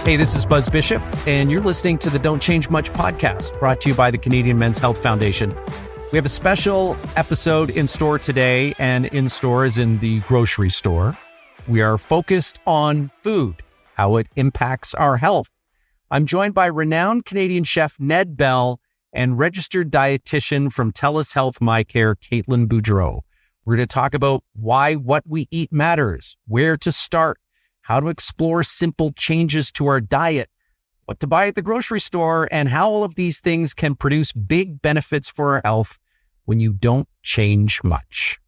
Hey, this is Buzz Bishop, and you're listening to the Don't Change Much podcast, brought to you by the Canadian Men's Health Foundation. We have a special episode in store today, and in store is in the grocery store. We are focused on food, how it impacts our health. I'm joined by renowned Canadian chef Ned Bell and registered dietitian from TELUS Health MyCare, Caitlin Boudreau. We're going to talk about why what we eat matters, where to start, how to explore simple changes to our diet, what to buy at the grocery store, and how all of these things can produce big benefits for our health when you don't change much.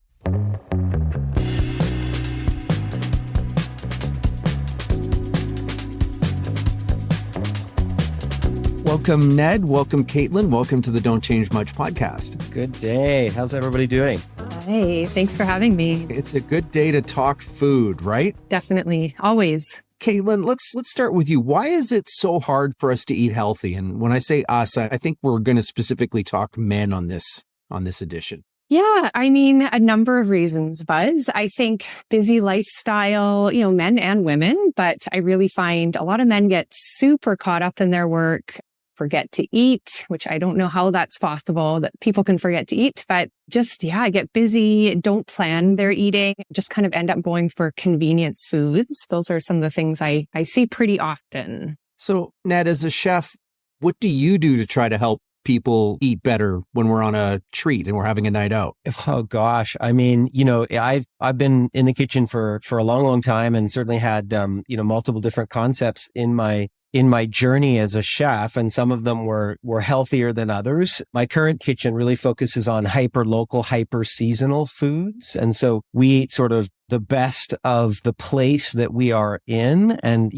Welcome, Ned. Welcome, Caitlin. Welcome to the Don't Change Much podcast. Good day. How's everybody doing? Hey, thanks for having me. It's a good day to talk food, right? Definitely. Always. Caitlin, let's start with you. Why is it so hard for us to eat healthy? And when I say us, I think we're going to specifically talk men on this edition. Yeah, I mean, a number of reasons, Buzz. I think busy lifestyle, men and women, but I really find a lot of men get super caught up in their work, forget to eat, which I don't know how that's possible, that people can forget to eat, but just, get busy, don't plan their eating, just kind of end up going for convenience foods. Those are some of the things I see pretty often. So, Ned, as a chef, what do you do to try to help people eat better when we're on a treat and we're having a night out? Oh gosh. I mean, I've been in the kitchen for a long time and certainly had, multiple different concepts in my journey as a chef, and some of them were healthier than others. My current kitchen really focuses on hyper-local, hyper-seasonal foods. And so we eat sort of the best of the place that we are in. And,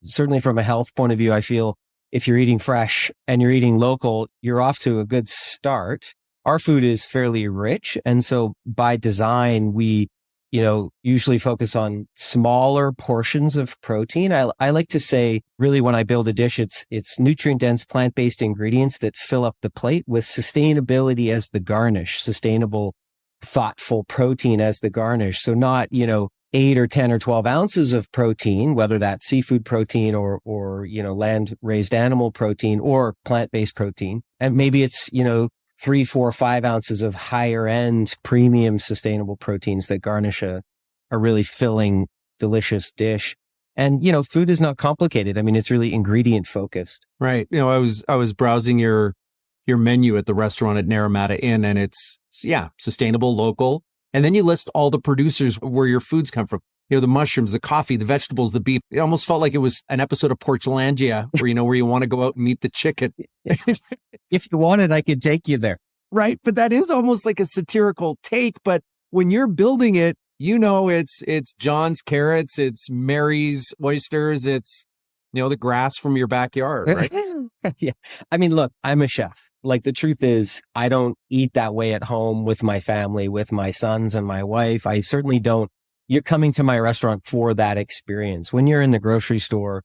certainly from a health point of view, I feel if you're eating fresh and you're eating local, you're off to a good start. Our food is fairly rich. And so by design, we usually focus on smaller portions of protein. I like to say, really, when I build a dish, it's nutrient-dense, plant-based ingredients that fill up the plate with sustainability as the garnish, sustainable, thoughtful protein as the garnish. So not, 8 or 10 or 12 ounces of protein, whether that's seafood protein or land-raised animal protein or plant-based protein. And maybe it's, 3, 4, 5 ounces of higher end premium sustainable proteins that garnish a really filling, delicious dish. And, food is not complicated. I mean, it's really ingredient focused. Right. I was browsing your menu at the restaurant at Naramata Inn, and it's, sustainable, local. And then you list all the producers where your foods come from. The mushrooms, the coffee, the vegetables, the beef. It almost felt like it was an episode of Portlandia where you want to go out and meet the chicken. If you wanted, I could take you there. Right. But that is almost like a satirical take. But when you're building it, it's John's carrots, it's Mary's oysters, it's, the grass from your backyard, right? Yeah. I mean, look, I'm a chef. Like, the truth is, I don't eat that way at home with my family, with my sons and my wife. I certainly don't. You're coming to my restaurant for that experience. When you're in the grocery store,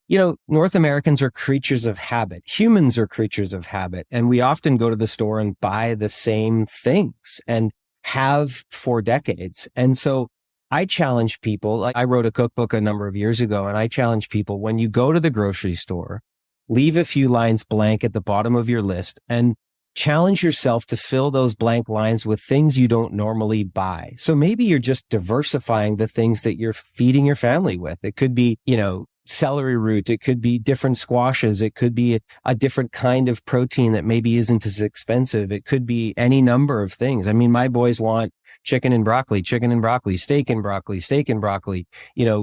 North Americans are creatures of habit. Humans are creatures of habit. And we often go to the store and buy the same things and have for decades. And so I challenge people, like I wrote a cookbook a number of years ago, and I challenge people, when you go to the grocery store, leave a few lines blank at the bottom of your list and challenge yourself to fill those blank lines with things you don't normally buy. So maybe you're just diversifying the things that you're feeding your family with. It could be, celery root. It could be different squashes. It could be a different kind of protein that maybe isn't as expensive. It could be any number of things. I mean, my boys want chicken and broccoli, steak and broccoli, steak and broccoli.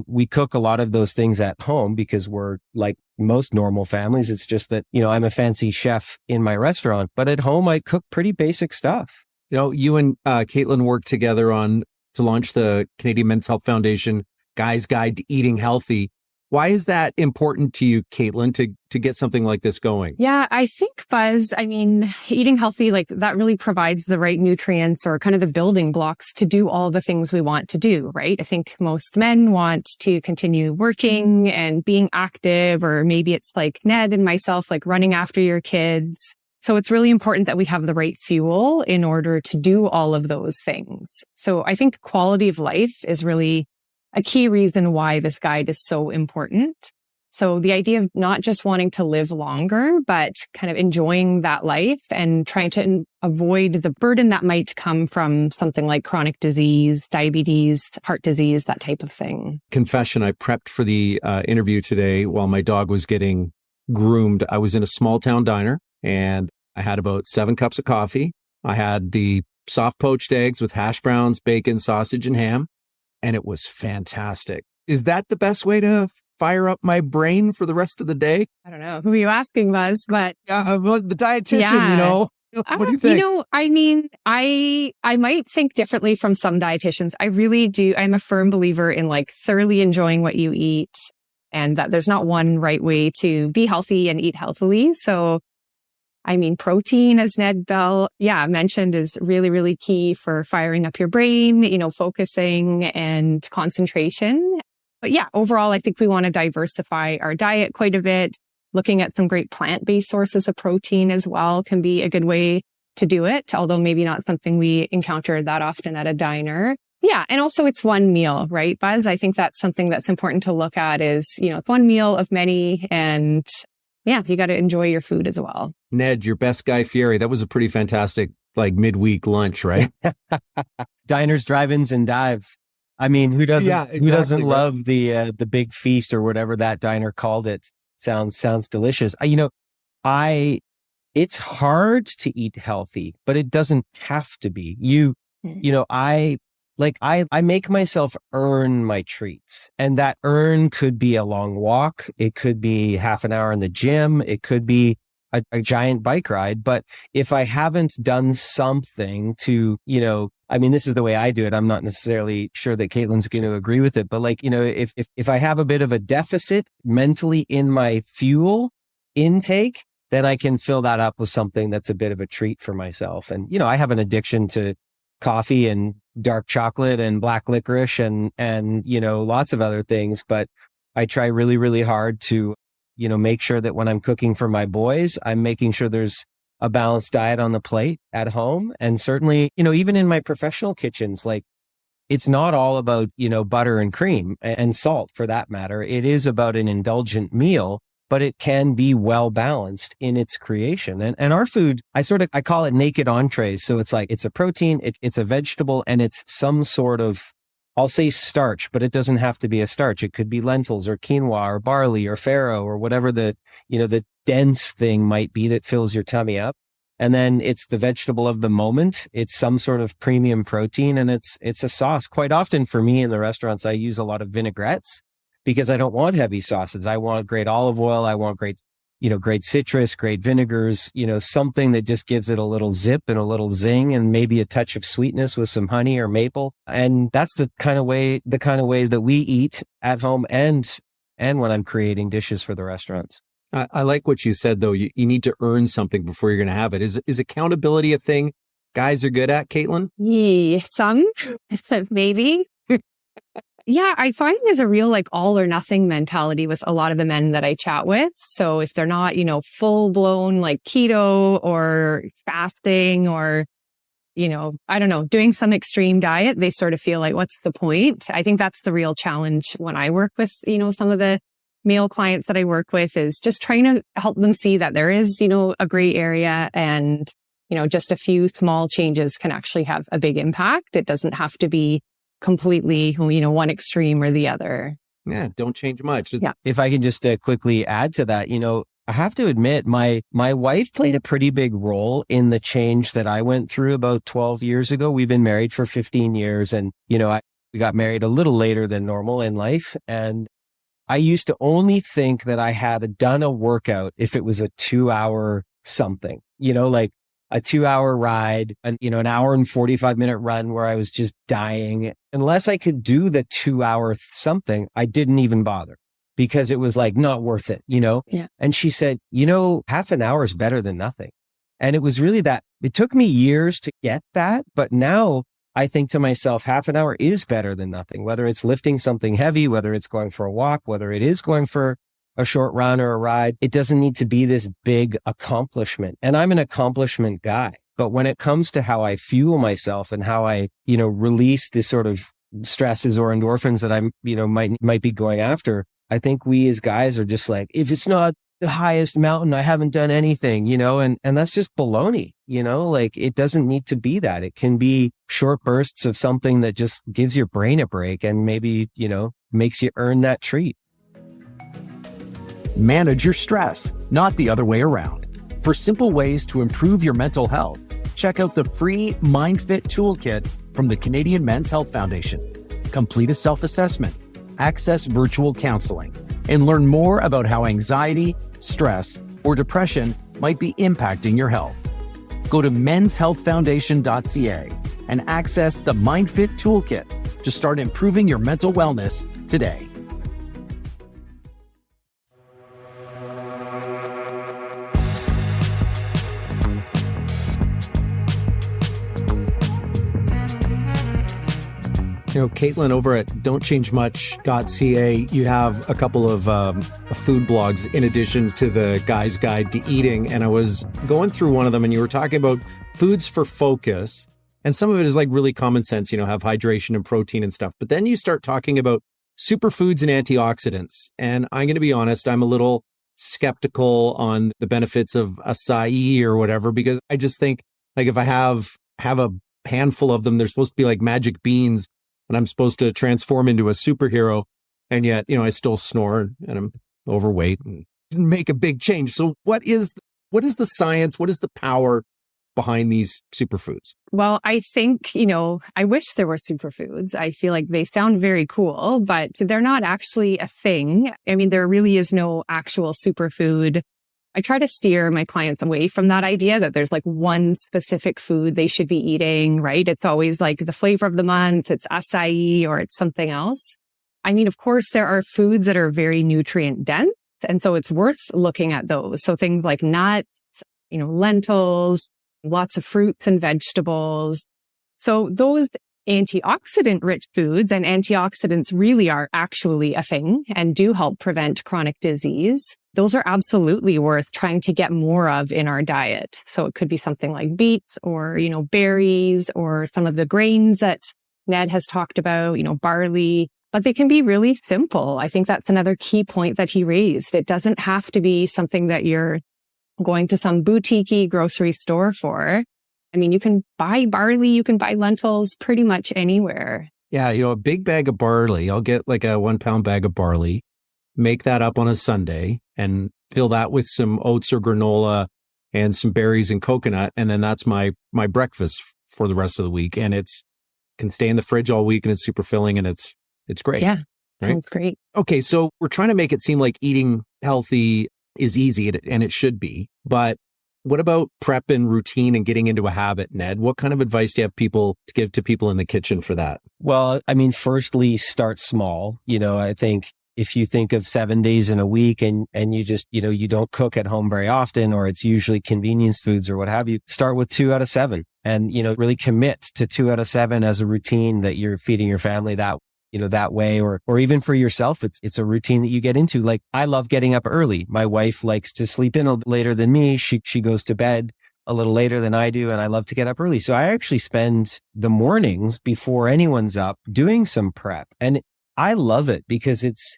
We cook a lot of those things at home because we're like most normal families. It's just that, I'm a fancy chef in my restaurant, but at home I cook pretty basic stuff. You and Caitlin worked together to launch the Canadian Men's Health Foundation Guy's Guide to Eating Healthy. Why is that important to you, Caitlin, to get something like this going? Yeah, I think, Buzz, eating healthy, that really provides the right nutrients or kind of the building blocks to do all the things we want to do, right? I think most men want to continue working and being active, or maybe it's like Ned and myself, like running after your kids. So it's really important that we have the right fuel in order to do all of those things. So I think quality of life is really a key reason why this guide is so important. So the idea of not just wanting to live longer, but kind of enjoying that life and trying to avoid the burden that might come from something like chronic disease, diabetes, heart disease, that type of thing. Confession, I prepped for the interview today while my dog was getting groomed. I was in a small town diner and I had about 7 cups of coffee. I had the soft poached eggs with hash browns, bacon, sausage, and ham, and it was fantastic. Is that the best way to fire up my brain for the rest of the day? I don't know who are you asking, Buzz, but Well, the dietitian, you know. What do you think? I mean, I might think differently from some dietitians. I really do. I'm a firm believer in like thoroughly enjoying what you eat and that there's not one right way to be healthy and eat healthily. So, I mean, protein, as Ned Bell, mentioned, is really, really key for firing up your brain, focusing and concentration. But overall, I think we want to diversify our diet quite a bit. Looking at some great plant-based sources of protein as well can be a good way to do it, although maybe not something we encounter that often at a diner. Yeah. And also it's one meal, right, Buzz? I think that's something that's important to look at is, one meal of many. And you got to enjoy your food as well. Ned, your best Guy Fieri. That was a pretty fantastic, midweek lunch, right? Diners, drive-ins, and dives. I mean, who doesn't? Exactly, who doesn't right? love the big feast or whatever that diner called it? Sounds delicious. It's hard to eat healthy, but it doesn't have to be. I make myself earn my treats, and that earn could be a long walk. It could be half an hour in the gym. It could be a giant bike ride. But if I haven't done something to, this is the way I do it. I'm not necessarily sure that Caitlin's going to agree with it, but if I have a bit of a deficit mentally in my fuel intake, then I can fill that up with something that's a bit of a treat for myself. And, I have an addiction to coffee and dark chocolate and black licorice and lots of other things, but I try really, really hard to, make sure that when I'm cooking for my boys, I'm making sure there's a balanced diet on the plate at home. And certainly, even in my professional kitchens, it's not all about, butter and cream and salt for that matter. It is about an indulgent meal, but it can be well balanced in its creation. And our food, I call it naked entrees. So it's a protein, it's a vegetable, and it's some sort of, I'll say starch, but it doesn't have to be a starch. It could be lentils or quinoa or barley or farro or whatever the dense thing might be that fills your tummy up. And then it's the vegetable of the moment. It's some sort of premium protein, and it's a sauce. Quite often for me in the restaurants, I use a lot of vinaigrettes because I don't want heavy sauces. I want great olive oil. I want great citrus, great vinegars, something that just gives it a little zip and a little zing and maybe a touch of sweetness with some honey or maple. And that's the kind of ways that we eat at home and when I'm creating dishes for the restaurants. I like what you said, though. You need to earn something before you're going to have it. Is accountability a thing guys are good at, Caitlin? Yeah, some, maybe. Yeah, I find there's a real all or nothing mentality with a lot of the men that I chat with. So if they're not, full blown keto or fasting or, I don't know, doing some extreme diet, they sort of feel like, what's the point? I think that's the real challenge when I work with, some of the male clients that I work with is just trying to help them see that there is, a gray area and, just a few small changes can actually have a big impact. It doesn't have to be completely, one extreme or the other. Yeah, don't change much. Yeah. If I can just quickly add to that, I have to admit my wife played a pretty big role in the change that I went through about 12 years ago. We've been married for 15 years and, we got married a little later than normal in life. And I used to only think that I had done a workout if it was a 2-hour something, a 2-hour ride and, an hour and 45-minute run where I was just dying. Unless I could do the 2-hour something, I didn't even bother because it was not worth it, Yeah. And she said, half an hour is better than nothing. And it was really that it took me years to get that. But now I think to myself, half an hour is better than nothing, whether it's lifting something heavy, whether it's going for a walk, whether it is going for a short run or a ride. It doesn't need to be this big accomplishment. And I'm an accomplishment guy. But when it comes to how I fuel myself and how I, release this sort of stresses or endorphins that I'm, might be going after, I think we as guys are just like, if it's not the highest mountain, I haven't done anything, and that's just baloney, like it doesn't need to be that. It can be short bursts of something that just gives your brain a break and maybe, makes you earn that treat. Manage your stress, not the other way around. For simple ways to improve your mental health, check out the free MindFit Toolkit from the Canadian Men's Health Foundation. Complete a self-assessment, access virtual counseling, and learn more about how anxiety, stress, or depression might be impacting your health. Go to menshealthfoundation.ca and access the MindFit Toolkit to start improving your mental wellness today. Caitlin, over at don'tchangemuch.ca, you have a couple of food blogs in addition to the Guy's Guide to Eating. And I was going through one of them and you were talking about foods for focus. And some of it is like really common sense, have hydration and protein and stuff. But then you start talking about superfoods and antioxidants. And I'm going to be honest, I'm a little skeptical on the benefits of acai or whatever, because I just think like if I have a handful of them, they're supposed to be like magic beans. And I'm supposed to transform into a superhero. And yet, I still snore and I'm overweight and didn't make a big change. So what is the science? What is the power behind these superfoods? Well, I think, I wish there were superfoods. I feel like they sound very cool, but they're not actually a thing. I mean, there really is no actual superfood. I try to steer my clients away from that idea that there's like one specific food they should be eating, right? It's always like the flavor of the month, it's acai or it's something else. I mean, of course, there are foods that are very nutrient dense. And so it's worth looking at those. So things like nuts, lentils, lots of fruits and vegetables. So those antioxidant rich foods, and antioxidants really are actually a thing and do help prevent chronic disease. Those are absolutely worth trying to get more of in our diet. So it could be something like beets or, berries or some of the grains that Ned has talked about, barley, but they can be really simple. I think that's another key point that he raised. It doesn't have to be something that you're going to some boutique-y grocery store for. I mean, you can buy barley, you can buy lentils pretty much anywhere. Yeah, a big bag of barley. I'll get like a 1 pound bag of barley, make that up on a Sunday and fill that with some oats or granola and some berries and coconut. And then that's my breakfast for the rest of the week. And can stay in the fridge all week and it's super filling and it's great. Yeah, right? That's great. Okay, so we're trying to make it seem like eating healthy is easy and it should be. But what about prep and routine and getting into a habit, Ned? What kind of advice do you have to give to people in the kitchen for that? Well, I mean, firstly, start small. I think if you think of 7 days in a week and you just, you don't cook at home very often, or it's usually convenience foods or what have you, start with 2 out of 7 and, really commit to 2 out of 7 as a routine that you're feeding your family that way, or even for yourself, it's a routine that you get into. Like, I love getting up early. My wife likes to sleep in a little later than me. She goes to bed a little later than I do, and I love to get up early. So I actually spend the mornings before anyone's up doing some prep. And I love it because it's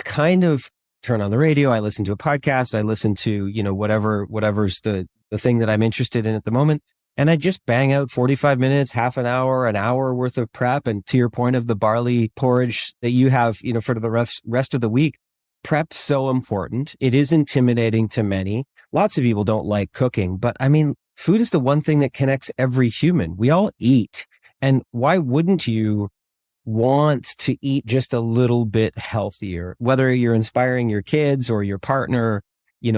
kind of turn on the radio. I listen to a podcast. I listen to, whatever's the thing that I'm interested in at the moment. And I just bang out 45 minutes, half an hour worth of prep. And to your point of the barley porridge that you have, for the rest of the week, prep's so important. It is intimidating to many. Lots of people don't like cooking, but I mean, food is the one thing that connects every human. We all eat. And why wouldn't you want to eat just a little bit healthier, whether you're inspiring your kids or your partner,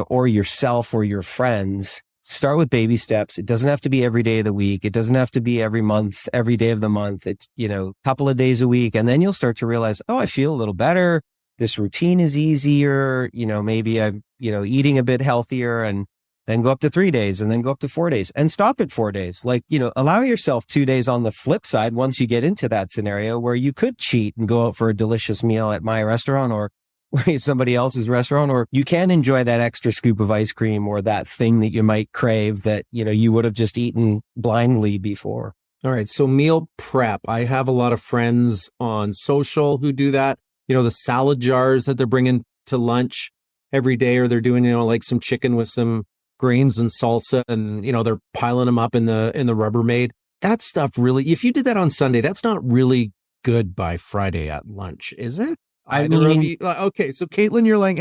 or yourself or your friends? Start with baby steps. It doesn't have to be every day of the week. It doesn't have to be every month, every day of the month. It's, couple of days a week. And then you'll start to realize, oh, I feel a little better. This routine is easier. Maybe I'm, eating a bit healthier, and then go up to 3 days and then go up to 4 days and stop at 4 days. Like, allow yourself 2 days on the flip side once you get into that scenario where you could cheat and go out for a delicious meal at my restaurant or somebody else's restaurant, or you can enjoy that extra scoop of ice cream or that thing that you might crave that, you would have just eaten blindly before. All right. So meal prep. I have a lot of friends on social who do that. the salad jars that they're bringing to lunch every day, or they're doing, like some chicken with some grains and salsa, and, they're piling them up in the Rubbermaid. That stuff really, if you did that on Sunday, that's not really good by Friday at lunch, is it? I mean, okay, so Caitlin, you're like,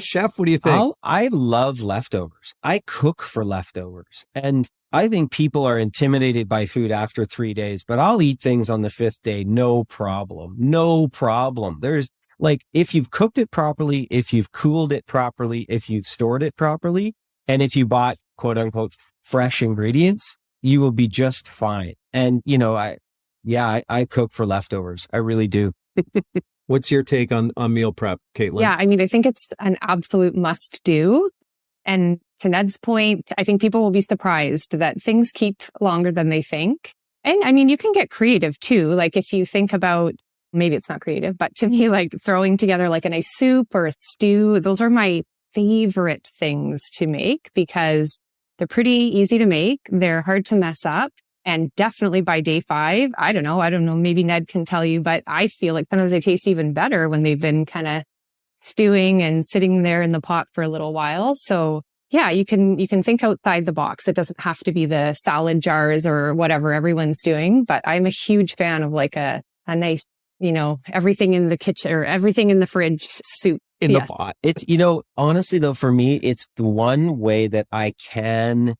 chef, what do you think? I love leftovers. I cook for leftovers. And I think people are intimidated by food after 3 days, but I'll eat things on the 5th day. No problem. No problem. There's like, if you've cooked it properly, if you've cooled it properly, if you've stored it properly, and if you bought quote unquote fresh ingredients, you will be just fine. And, I cook for leftovers. I really do. What's your take on meal prep, Caitlin? Yeah, I mean, I think it's an absolute must do. And to Ned's point, I think people will be surprised that things keep longer than they think. And I mean, you can get creative too. Like if you think about, maybe it's not creative, but to me, like throwing together like a nice soup or a stew, those are my favorite things to make because they're pretty easy to make. They're hard to mess up. And definitely by day 5, I don't know, maybe Ned can tell you, but I feel like sometimes they taste even better when they've been kind of stewing and sitting there in the pot for a little while. So yeah, you can think outside the box. It doesn't have to be the salad jars or whatever everyone's doing, but I'm a huge fan of like a nice, everything in the kitchen or everything in the fridge soup. In the pot. It's, honestly though, for me, it's the one way that I can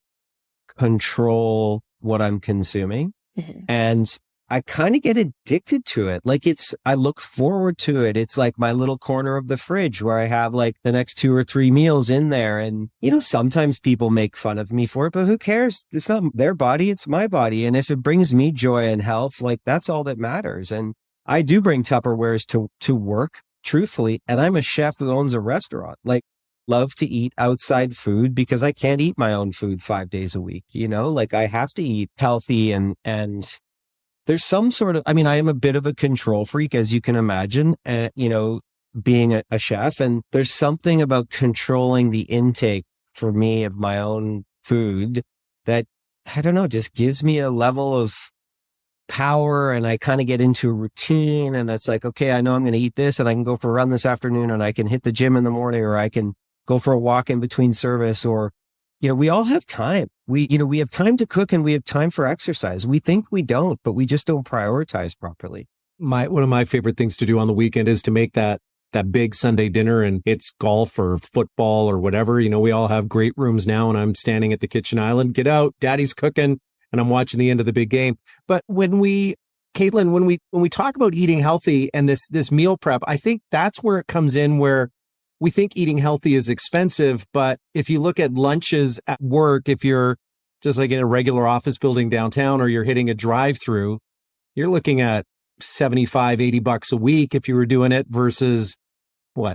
control what I'm consuming. Mm-hmm. And I kind of get addicted to it. Like I look forward to it. It's like my little corner of the fridge where I have like the next 2 or 3 meals in there. And, sometimes people make fun of me for it, but who cares? It's not their body. It's my body. And if it brings me joy and health, like that's all that matters. And I do bring Tupperwares to work, truthfully. And I'm a chef who owns a restaurant. Like, love to eat outside food because I can't eat my own food 5 days a week. Like I have to eat healthy and there's some sort of, I mean, I am a bit of a control freak, as you can imagine, being a chef. And there's something about controlling the intake for me of my own food that, I don't know, just gives me a level of power. And I kind of get into a routine and it's like, okay, I know I'm going to eat this and I can go for a run this afternoon and I can hit the gym in the morning or I can go for a walk in between service, or, we all have time. We have time to cook and we have time for exercise. We think we don't, but we just don't prioritize properly. One of my favorite things to do on the weekend is to make that big Sunday dinner, and it's golf or football or whatever. We all have great rooms now and I'm standing at the kitchen island, get out, daddy's cooking, and I'm watching the end of the big game. But Caitlin, when we talk about eating healthy and this meal prep, I think that's where it comes in, where we think eating healthy is expensive. But if you look at lunches at work, if you're just like in a regular office building downtown or you're hitting a drive-through, you're looking at $75-$80 a week if you were doing it versus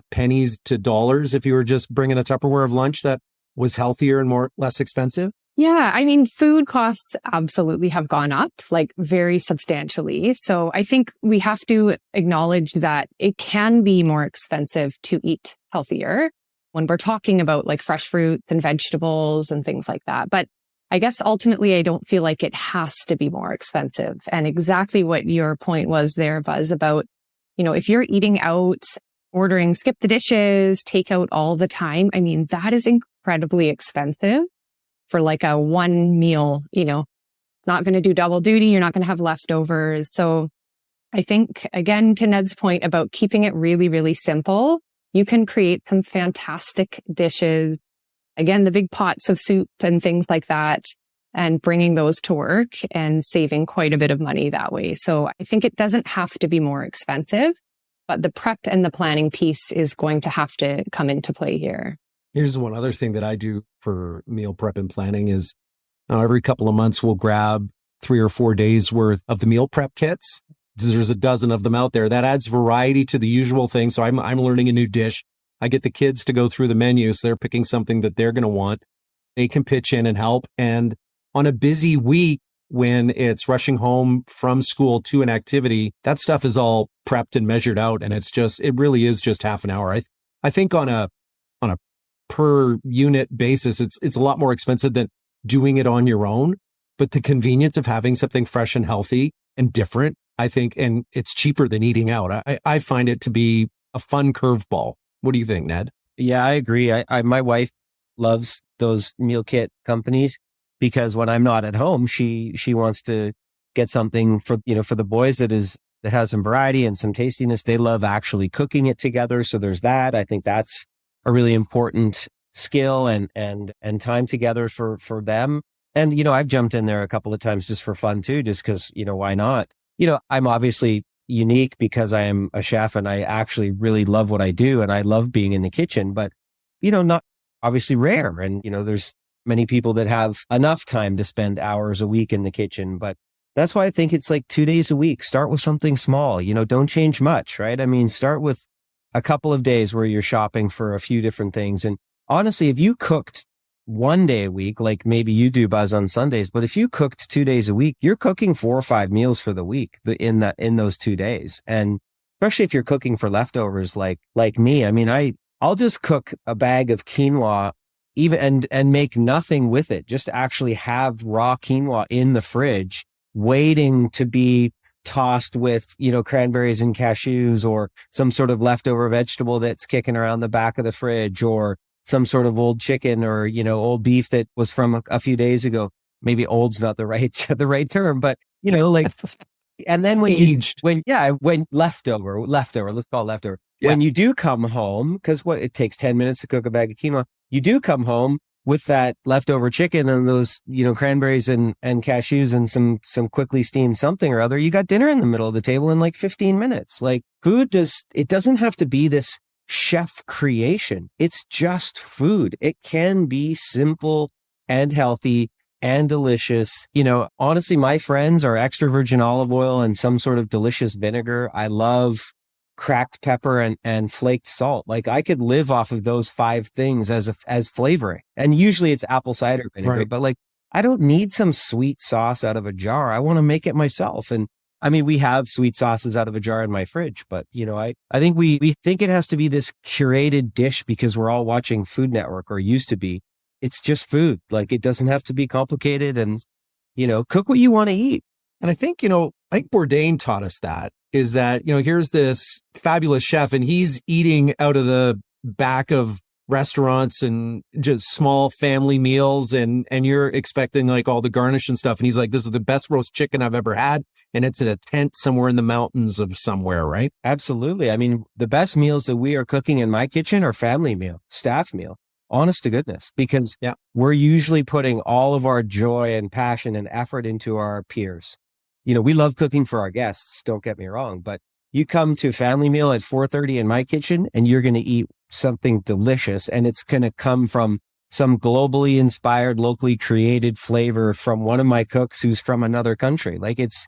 pennies to dollars if you were just bringing a Tupperware of lunch that was healthier and less expensive. Yeah, I mean, food costs absolutely have gone up, like very substantially. So I think we have to acknowledge that it can be more expensive to eat healthier when we're talking about like fresh fruits and vegetables and things like that. But I guess ultimately, I don't feel like it has to be more expensive. And exactly what your point was there, Buzz, about, if you're eating out, ordering skip the dishes, takeout all the time, I mean, that is incredibly expensive. For like a one meal, not going to do double duty. You're not going to have leftovers. So I think, again, to Ned's point about keeping it really, really simple, you can create some fantastic dishes. Again, the big pots of soup and things like that, and bringing those to work and saving quite a bit of money that way. So I think it doesn't have to be more expensive, but the prep and the planning piece is going to have to come into play here. Here's one other thing that I do for meal prep and planning is every couple of months, we'll grab 3 or 4 days worth of the meal prep kits. There's a dozen of them out there. That adds variety to the usual thing. So I'm learning a new dish. I get the kids to go through the menus. They're picking something that they're going to want. They can pitch in and help. And on a busy week, when it's rushing home from school to an activity, that stuff is all prepped and measured out. And it really is just half an hour. I think on a per unit basis, it's a lot more expensive than doing it on your own, but the convenience of having something fresh and healthy and different, I think, and it's cheaper than eating out. I find it to be a fun curveball. What do you think, Ned? Yeah, I agree. My wife loves those meal kit companies because when I'm not at home, she wants to get something for the boys that has some variety and some tastiness. They love actually cooking it together. So there's that. I think that's a really important skill and time together for them. And, I've jumped in there a couple of times just for fun too, just because, why not? I'm obviously unique because I am a chef and I actually really love what I do and I love being in the kitchen, but, not obviously rare. And, there's many people that have enough time to spend hours a week in the kitchen, but that's why I think it's like 2 days a week. Start with something small, don't change much, right? I mean, start with a couple of days where you're shopping for a few different things. And honestly, if you cooked 1 day a week, like maybe you do, Buzz, on Sundays, but if you cooked 2 days a week, you're cooking 4 or 5 meals for the week in those 2 days. And especially if you're cooking for leftovers like me, I mean, I'll just cook a bag of quinoa even and make nothing with it. Just actually have raw quinoa in the fridge waiting to be tossed with, cranberries and cashews or some sort of leftover vegetable that's kicking around the back of the fridge, or some sort of old chicken or, old beef that was from a few days ago. Maybe old's not the right term, but, and then when leftover, let's call it leftover. Yeah. When you do come home, because it takes 10 minutes to cook a bag of quinoa, you do come home with that leftover chicken and those, cranberries and cashews and some quickly steamed something or other. You got dinner in the middle of the table in like 15 minutes. Like it doesn't have to be this chef creation. It's just food. It can be simple and healthy and delicious. Honestly, my friends are extra virgin olive oil and some sort of delicious vinegar. I love cracked pepper and flaked salt. Like I could live off of those 5 things as flavoring. And usually it's apple cider vinegar, right. But like I don't need some sweet sauce out of a jar. I want to make it myself. And I mean, we have sweet sauces out of a jar in my fridge, but I think we think it has to be this curated dish because we're all watching Food Network, or used to be. It's just food. Like it doesn't have to be complicated, and cook what you want to eat. And I think Bourdain taught us that, is that, here's this fabulous chef and he's eating out of the back of restaurants and just small family meals, and you're expecting like all the garnish and stuff. And he's like, this is the best roast chicken I've ever had. And it's in a tent somewhere in the mountains of somewhere, right? Absolutely. I mean, the best meals that we are cooking in my kitchen are family meal, staff meal, honest to goodness, because we're usually putting all of our joy and passion and effort into our peers. We love cooking for our guests, don't get me wrong, but you come to a family meal at 4:30 in my kitchen and you're going to eat something delicious, and it's going to come from some globally inspired, locally created flavor from one of my cooks who's from another country. Like it's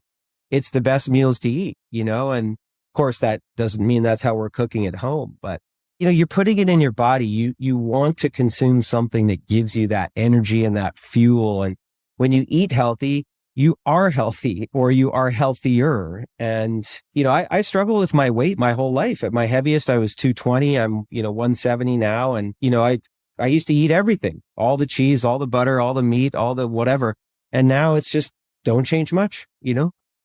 the best meals to eat, and of course that doesn't mean that's how we're cooking at home, but you're putting it in your body. You want to consume something that gives you that energy and that fuel. And when you eat healthy, you are healthy, or you are healthier. And, I struggle with my weight my whole life. At my heaviest, I was 220. I'm, 170 now. And, I used to eat everything, all the cheese, all the butter, all the meat, all the whatever. And now it's just don't change much,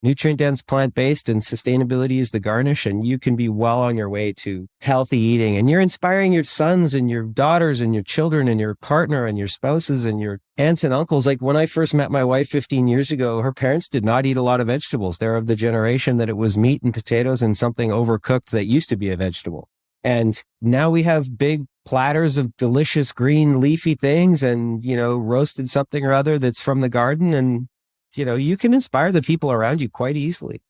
nutrient dense, plant-based, and sustainability is the garnish. And you can be well on your way to healthy eating. And you're inspiring your sons and your daughters and your children and your partner and your spouses and your aunts and uncles. Like when I first met my wife 15 years ago, her parents did not eat a lot of vegetables. They're of the generation that it was meat and potatoes and something overcooked that used to be a vegetable. And now we have big platters of delicious green leafy things and, roasted something or other that's from the garden. And you can inspire the people around you quite easily.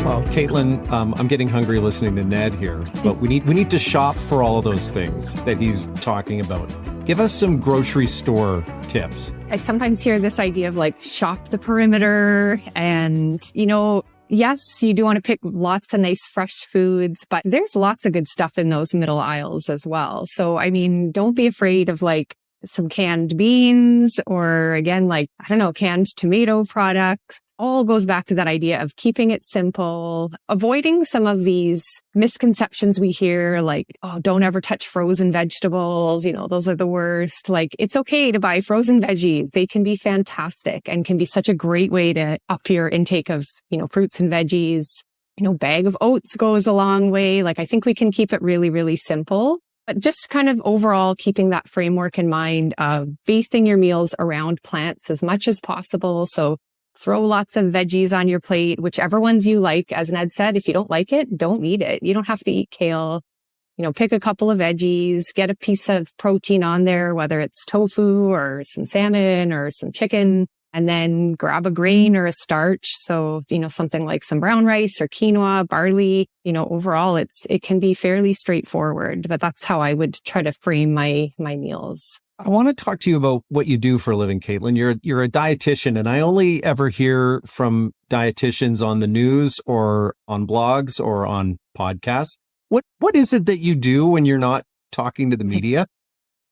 Well, Caitlin, I'm getting hungry listening to Ned here, but we need to shop for all of those things that he's talking about. Give us some grocery store tips. I sometimes hear this idea of like shop the perimeter and, yes, you do want to pick lots of nice fresh foods, but there's lots of good stuff in those middle aisles as well. So, I mean, don't be afraid of like some canned beans or again, like, I don't know, canned tomato products. all goes back to that idea of keeping it simple, avoiding some of these misconceptions we hear, like, oh, don't ever touch frozen vegetables. Those are the worst. Like, it's okay to buy frozen veggies. They can be fantastic and can be such a great way to up your intake of, fruits and veggies. Bag of oats goes a long way. Like, I think we can keep it really, really simple. But just kind of overall keeping that framework in mind of basing your meals around plants as much as possible. So throw lots of veggies on your plate, whichever ones you like. As Ned said, if you don't like it, don't eat it. You don't have to eat kale. Pick a couple of veggies, get a piece of protein on there, whether it's tofu or some salmon or some chicken, and then grab a grain or a starch. So, something like some brown rice or quinoa, barley, overall, it can be fairly straightforward, but that's how I would try to frame my meals. I want to talk to you about what you do for a living, Caitlin. You're a dietitian, and I only ever hear from dietitians on the news or on blogs or on podcasts. What is it that you do when you're not talking to the media?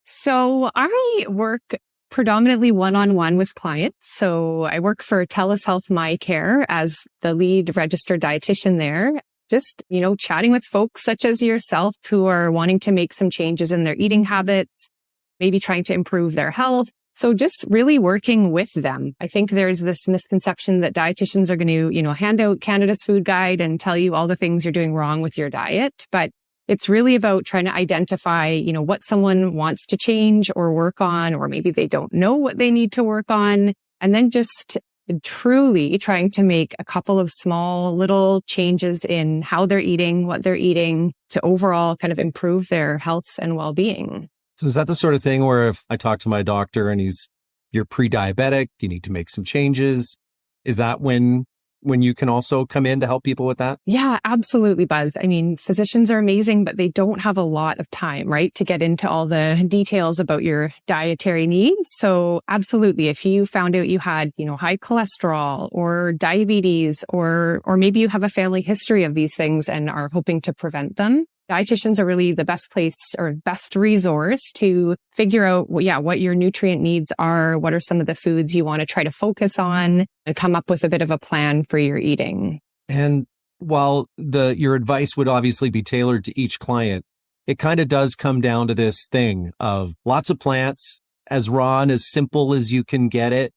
So I work predominantly one-on-one with clients. So I work for TELUS Health My Care as the lead registered dietitian there. Just, chatting with folks such as yourself who are wanting to make some changes in their eating habits, maybe trying to improve their health. So just really working with them. I think there's this misconception that dietitians are going to, hand out Canada's food guide and tell you all the things you're doing wrong with your diet. But it's really about trying to identify, what someone wants to change or work on, or maybe they don't know what they need to work on. And then just truly trying to make a couple of small little changes in how they're eating, what they're eating to overall kind of improve their health and well-being. So is that the sort of thing where if I talk to my doctor and you're pre-diabetic, you need to make some changes, is that when you can also come in to help people with that? Yeah, absolutely, Buzz. I mean, physicians are amazing, but they don't have a lot of time, right, to get into all the details about your dietary needs. So absolutely, if you found out you had, high cholesterol or diabetes, or maybe you have a family history of these things and are hoping to prevent them, dietitians are really the best place or best resource to figure out, what your nutrient needs are, what are some of the foods you want to try to focus on, and come up with a bit of a plan for your eating. And while your advice would obviously be tailored to each client, it kind of does come down to this thing of lots of plants, as raw and as simple as you can get it,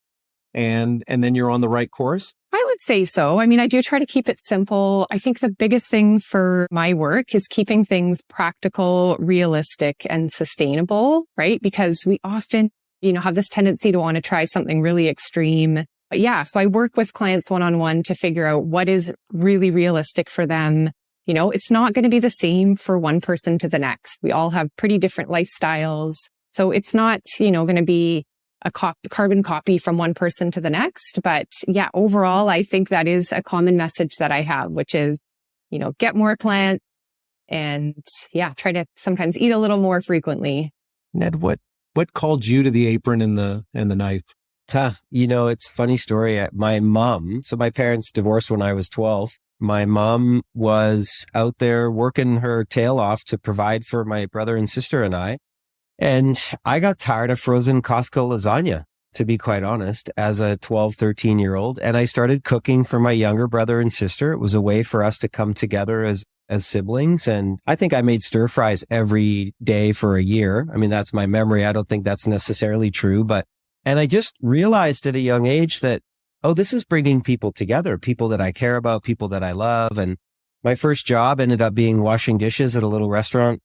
and then you're on the right course? I would say so. I mean, I do try to keep it simple. I think the biggest thing for my work is keeping things practical, realistic, and sustainable, right? Because we often, have this tendency to want to try something really extreme. But so I work with clients one-on-one to figure out what is really realistic for them. It's not going to be the same for one person to the next. We all have pretty different lifestyles. So it's not, going to be a carbon copy from one person to the next. But overall, I think that is a common message that I have, which is, get more plants and try to sometimes eat a little more frequently. Ned, what called you to the apron and the knife? It's a funny story. My mom, so my parents divorced when I was 12. My mom was out there working her tail off to provide for my brother and sister and I. And I got tired of frozen Costco lasagna, to be quite honest, as a 12, 13-year-old. And I started cooking for my younger brother and sister. It was a way for us to come together as siblings. And I think I made stir fries every day for a year. I mean, that's my memory. I don't think that's necessarily true. And I just realized at a young age that, this is bringing people together, people that I care about, people that I love. And my first job ended up being washing dishes at a little restaurant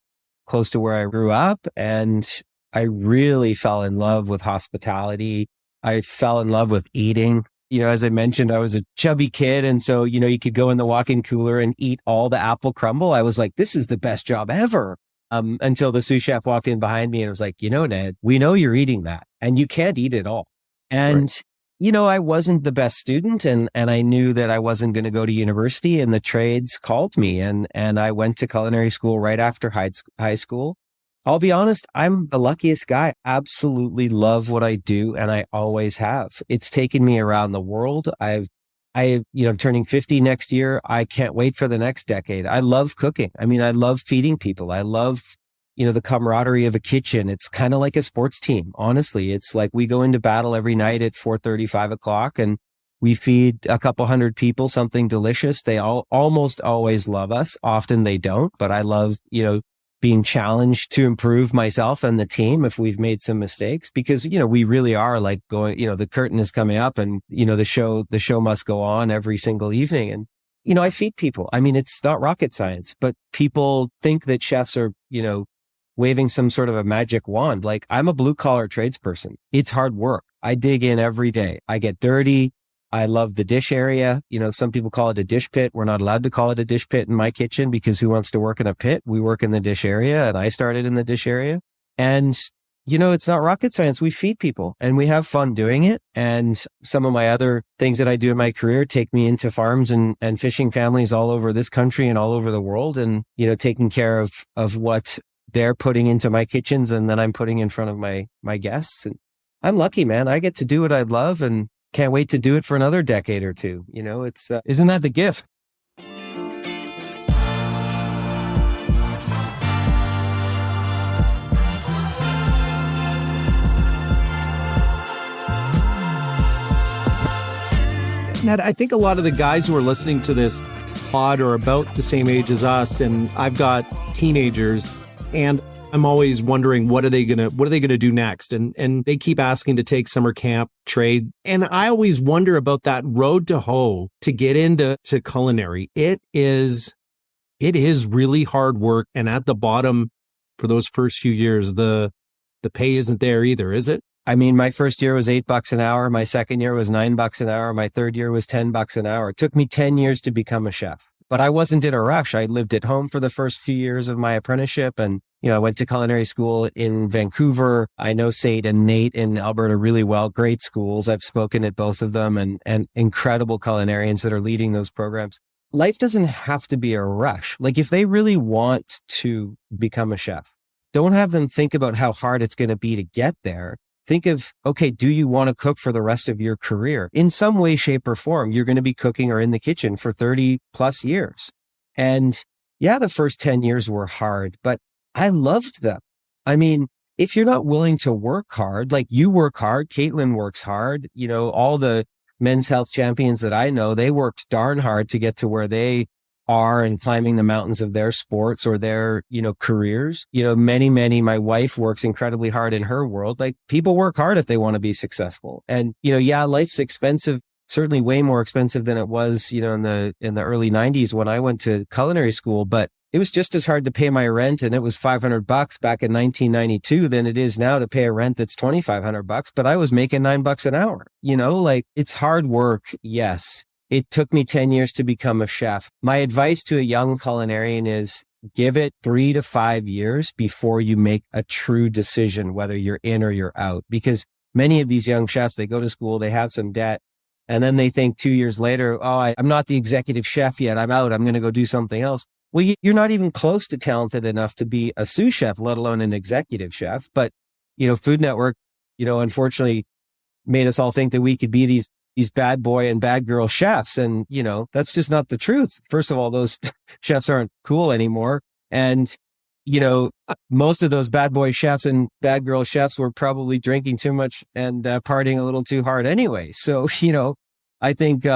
close to where I grew up. And I really fell in love with hospitality. I fell in love with eating. As I mentioned, I was a chubby kid. And so, you could go in the walk-in cooler and eat all the apple crumble. I was like, this is the best job ever. Until the sous chef walked in behind me and was like, Ned, we know you're eating that and you can't eat it all. And, I wasn't the best student and I knew that I wasn't going to go to university, and the trades called me and I went to culinary school right after high school. I'll be honest, I'm the luckiest guy. Absolutely love what I do. And I always have. It's taken me around the world. I'm turning 50 next year. I can't wait for the next decade. I love cooking. I mean, I love feeding people. I love, the camaraderie of a kitchen. It's kind of like a sports team. Honestly, it's like we go into battle every night at 4:30, 5 o'clock, and We feed a couple hundred people something delicious. They all almost always love us. Often they don't, but I love, being challenged to improve myself and the team if we've made some mistakes, because, we really are like going, the curtain is coming up and, the show must go on every single evening. And, I feed people. I mean, it's not rocket science, but people think that chefs are, waving some sort of a magic wand. Like, I'm a blue collar tradesperson. It's hard work. I dig in every day. I get dirty. I love the dish area. Some people call it a dish pit. We're not allowed to call it a dish pit in my kitchen because who wants to work in a pit? We work in the dish area, and I started in the dish area. And, it's not rocket science. We feed people and we have fun doing it. And some of my other things that I do in my career take me into farms and fishing families all over this country and all over the world, and, taking care of what they're putting into my kitchens and then I'm putting in front of my guests. And I'm lucky, man. I get to do what I love and can't wait to do it for another decade or two. It's isn't that the gift? Ned, I think a lot of the guys who are listening to this pod are about the same age as us, and I've got teenagers, and I'm always wondering what are they gonna do next, and they keep asking to take summer camp, trade, and I always wonder about that road to hoe to get into culinary. It is really hard work, and at the bottom for those first few years, the pay isn't there either, is it? I mean, my first year was $8 an hour. My second year was $9 an hour. My third year was $10 an hour. It took me 10 years to become a chef, but I wasn't in a rush. I lived at home for the first few years of my apprenticeship, and I went to culinary school in Vancouver. I know Sate and Nate in Alberta really well. Great schools. I've spoken at both of them, and incredible culinarians that are leading those programs. Life doesn't have to be a rush. Like, if they really want to become a chef, don't have them think about how hard it's going to be to get there. Think of, okay, do you want to cook for the rest of your career? In some way, shape, or form, you're going to be cooking or in the kitchen for 30 plus years. And yeah, the first 10 years were hard, but I loved them. I mean, if you're not willing to work hard, like you work hard, Caitlin works hard, all the men's health champions that I know, they worked darn hard to get to where they are and climbing the mountains of their sports or their, careers. Many, my wife works incredibly hard in her world. Like, people work hard if they want to be successful. And, yeah, life's expensive, certainly way more expensive than it was, in the early 90s when I went to culinary school, but it was just as hard to pay my rent, and it was $500 back in 1992 than it is now to pay a rent that's $2,500, but I was making $9 an hour. Like, it's hard work. Yes. It took me 10 years to become a chef. My advice to a young culinarian is give it 3 to 5 years before you make a true decision, whether you're in or you're out. Because many of these young chefs, they go to school, they have some debt, and then they think 2 years later, I'm not the executive chef yet. I'm out. I'm going to go do something else. Well, you're not even close to talented enough to be a sous chef, let alone an executive chef. But, Food Network, unfortunately made us all think that we could be these bad boy and bad girl chefs. And, that's just not the truth. First of all, those chefs aren't cool anymore. And, most of those bad boy chefs and bad girl chefs were probably drinking too much and partying a little too hard anyway. So, I think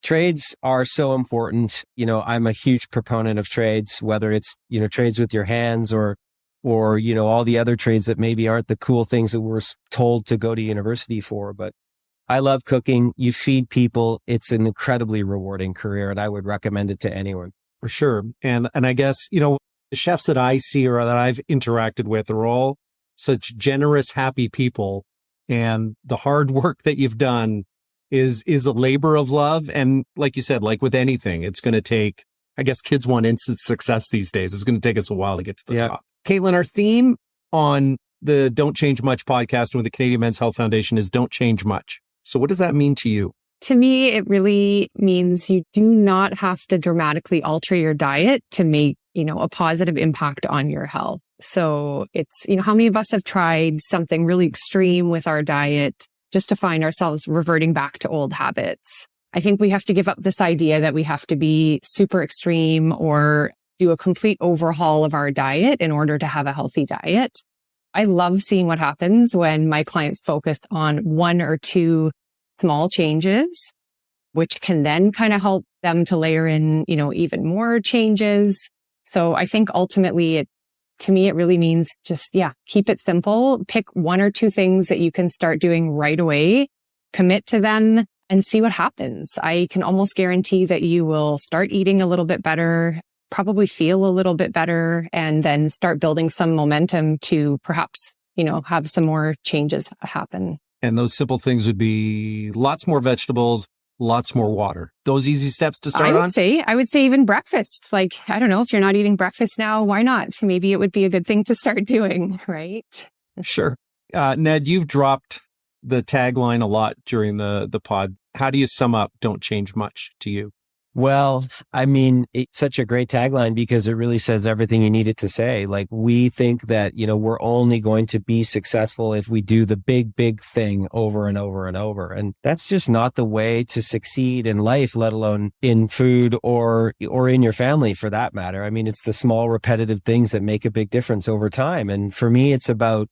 trades are so important. I'm a huge proponent of trades, whether it's, trades with your hands or, all the other trades that maybe aren't the cool things that we're told to go to university for. But I love cooking. You feed people. It's an incredibly rewarding career, and I would recommend it to anyone. For sure. And I guess, the chefs that I see or that I've interacted with are all such generous, happy people. And the hard work that you've done is a labor of love. And like you said, like with anything, it's going to take, I guess kids want instant success these days. It's going to take us a while to get to the top. Caitlin, our theme on the Don't Change Much podcast with the Canadian Men's Health Foundation is Don't Change Much. So what does that mean to you? To me, it really means you do not have to dramatically alter your diet to make, a positive impact on your health. So it's, how many of us have tried something really extreme with our diet just to find ourselves reverting back to old habits? I think we have to give up this idea that we have to be super extreme or do a complete overhaul of our diet in order to have a healthy diet. I love seeing what happens when my clients focus on 1 or 2 small changes, which can then kind of help them to layer in, even more changes. So I think ultimately to me, it really means just, keep it simple. Pick one or two things that you can start doing right away, commit to them, and see what happens. I can almost guarantee that you will start eating a little bit better, probably feel a little bit better, and then start building some momentum to perhaps, have some more changes happen. And those simple things would be lots more vegetables, lots more water. Those easy steps to start on? I would say even breakfast. Like, I don't know, if you're not eating breakfast now, why not? Maybe it would be a good thing to start doing, right? Sure. Ned, you've dropped the tagline a lot during the pod. How do you sum up "Don't change much" to you? Well, I mean, it's such a great tagline because it really says everything you needed to say. Like, we think that, we're only going to be successful if we do the big, big thing over and over and over. And that's just not the way to succeed in life, let alone in food or in your family for that matter. I mean, it's the small repetitive things that make a big difference over time. And for me, it's about,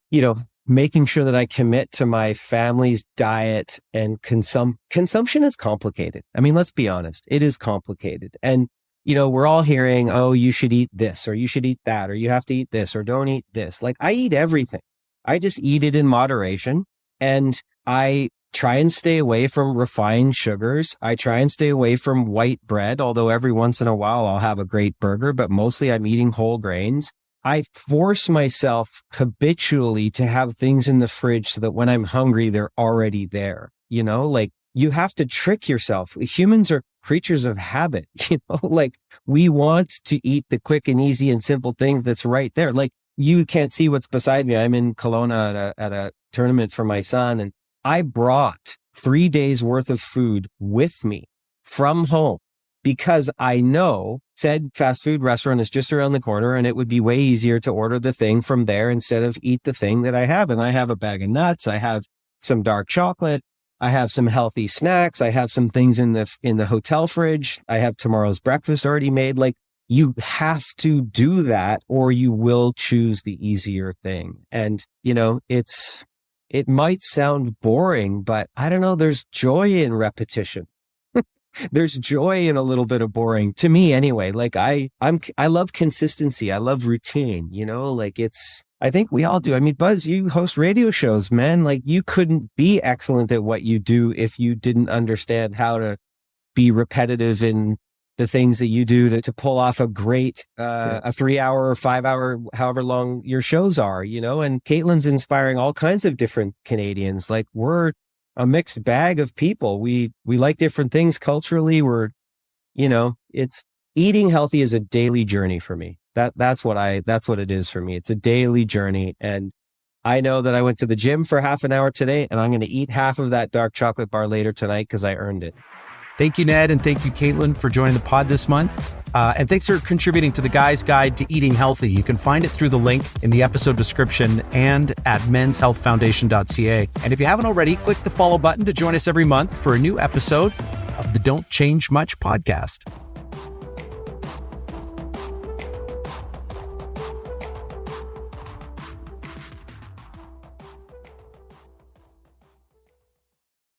making sure that I commit to my family's diet, and consumption is complicated. I mean, let's be honest. It is complicated. And, we're all hearing, oh, you should eat this, or you should eat that, or you have to eat this, or don't eat this. Like, I eat everything. I just eat it in moderation. And I try and stay away from refined sugars. I try and stay away from white bread, although every once in a while I'll have a great burger, but mostly I'm eating whole grains. I force myself habitually to have things in the fridge so that when I'm hungry, they're already there. Like, you have to trick yourself. Humans are creatures of habit, like, we want to eat the quick and easy and simple things that's right there. Like, you can't see what's beside me. I'm in Kelowna at a tournament for my son, and I brought 3 days worth of food with me from home, because I know said fast food restaurant is just around the corner, and it would be way easier to order the thing from there instead of eat the thing that I have. And I have a bag of nuts. I have some dark chocolate. I have some healthy snacks. I have some things in the hotel fridge. I have tomorrow's breakfast already made. Like, you have to do that, or you will choose the easier thing. And, it might sound boring, but I don't know, there's joy in repetition. There's joy in a little bit of boring, to me anyway. Like, I love consistency. I love routine, like, I think we all do. I mean, Buzz, you host radio shows, man. Like, you couldn't be excellent at what you do if you didn't understand how to be repetitive in the things that you do to pull off a great, a 3 hour or 5 hour, however long your shows are, and Caitlin's inspiring all kinds of different Canadians. Like, we're a mixed bag of people. We like different things culturally. It's eating healthy is a daily journey for me. That's what it is for me. It's a daily journey. And I know that I went to the gym for half an hour today, and I'm going to eat half of that dark chocolate bar later tonight because I earned it. Thank you, Ned, and thank you, Caitlin, for joining the pod this month. And thanks for contributing to the Guy's Guide to Eating Healthy. You can find it through the link in the episode description and at menshealthfoundation.ca. And if you haven't already, click the follow button to join us every month for a new episode of the Don't Change Much podcast.